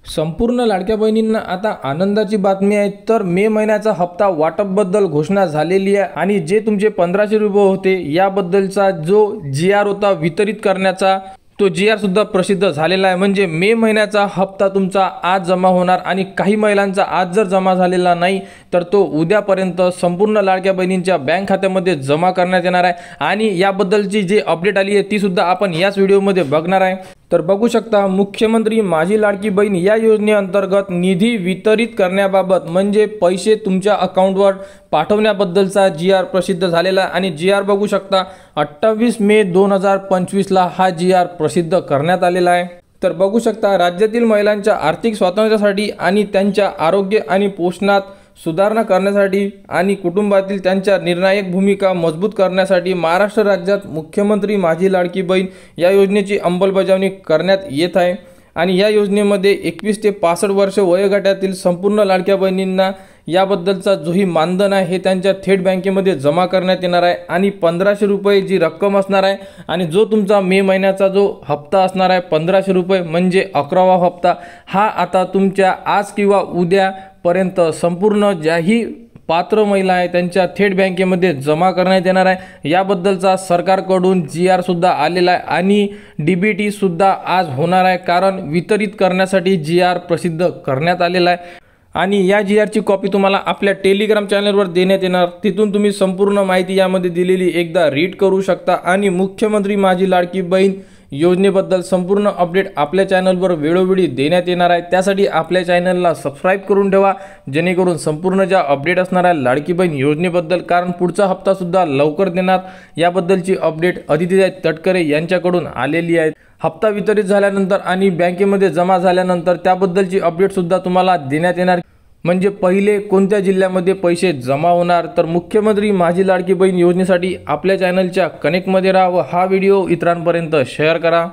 संपूर्ण लाडक्या बहिणींना आता आनंदाची बातमी आहे। तर मे महिन्याचा हप्ता वाटपबद्दल घोषणा झालेली आहे आणि जे तुमचे 1500 रुपये होते याबद्दलचा जो GR होता वितरित करण्याचा तो GR सुद्धा प्रसिद्ध झालेला आहे। म्हणजे मे महिन्याचा हप्ता तुमचा आज जमा होणार आणि काही महिलांचा आज जर जमा झालेला नाही तर तो उद्यापर्यंत संपूर्ण लाडक्या बहिणींच्या बँक खात्यामध्ये जमा करण्यात येणार आहे। आणि याबद्दलची जी अपडेट आली आहे ती सुद्धा आपण याच व्हिडिओमध्ये बघणार आहे। तर बघू शकता, मुख्यमंत्री माझी लाडकी बहीण या योजनेअंतर्गत निधी वितरित करण्याबाबत म्हणजे पैसे तुमच्या अकाउंटवर पाठवण्याबद्दलचा GR प्रसिद्ध झालेला आणि GR बघू शकता 28 मे 2025 ला हा GR प्रसिद्ध करण्यात आलेला आहे। तर बघू शकता, राज्यातील महिलांच्या आर्थिक स्वातंत्र्यासाठी आणि त्यांच्या आरोग्य आणि पोषणात सुधारणा करण्यासाठी आणि कुटुंबातील त्यांच्या निर्णायक भूमिका मजबूत करण्यासाठी महाराष्ट्र राज्यात मुख्यमंत्री माझी लाडकी बहीण या योजनेची अंमलबजावणी करण्यात येत आहे। आणि या योजनेमध्ये 21 ते 65 वर्ष वयोगटातील संपूर्ण लाडक्या बहिणींना याबद्दलचा जोही मानधन आहे हे त्यांच्या थेट बँकेमध्ये जमा करण्यात येणार आहे। आणि 1500 रुपये जी रक्कम असणार आहे आणि जो तुमचा मे महिन्याचा जो हप्ता असणार आहे 1500 रुपये म्हणजे 11वा हप्ता हा आता तुमच्या आज किंवा उद्या पर्यंत संपूर्ण ज्याही पात्र महिला आहे त्यांच्या थेट बँकेमध्ये जमा करण्यात येणार आहे। याबद्दलचा सरकारकडून GR सुद्धा आलेला आहे आणि DBT सुद्धा आज होणार आहे, कारण वितरित करण्यासाठी GR प्रसिद्ध करण्यात आलेला आहे। आणि या GRची कॉपी तुम्हाला आपल्या टेलिग्राम चॅनलवर देण्यात येणार, तिथून तुम्ही संपूर्ण माहिती यामध्ये दिलेली एकदा रीड करू शकता। आणि मुख्यमंत्री माझी लाडकी बहीण योजनेबद्दल संपूर्ण अपडेट आपल्या चॅनलवर वेळोवेळी देण्यात येणार आहे। त्यासाठी आपल्या चॅनलला सबस्क्राईब करून ठेवा, जेणेकरून संपूर्ण ज्या अपडेट असणार आहे लाडकी बहीण योजनेबद्दल, कारण पुढचा हप्ता सुद्धा लवकर देण्यात याबद्दलची अपडेट अदिती तटकरे यांच्याकडून आलेली आहे। हप्ता वितरित झाल्यानंतर आणि बँकेमध्ये जमा झाल्यानंतर त्याबद्दलची अपडेट सुद्धा तुम्हाला देण्यात येणार, म्हणजे पहिले कोणत्या जिल्ह्यामध्ये पैसे जमा होणार। तर मुख्यमंत्री माझी लाडकी बहीण योजनेसाठी आपल्या चॅनलच्या कनेक्टमध्ये राहा व हा व्हिडिओ इतरांपर्यंत शेअर करा।